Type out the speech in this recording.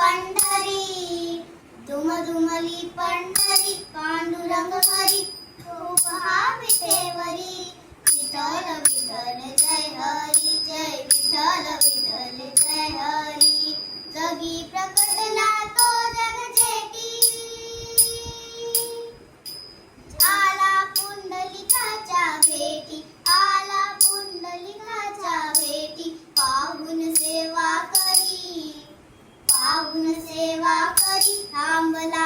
पंढरी, दुमदुमली पंढरी, पांडुरंग हरी खूप हा विठेवरी. विठ्ठल विठ्ठल जय हरी, जय विठ्ठल विठ्ठल जय हरी. जगी प्रकटला तो जग जेठी, आला पुंडलिकाच्या भेटी, आला पुंडलिकाच्या भेटी. पाहून सेवा करी, पाहून सेवा करी, थांबला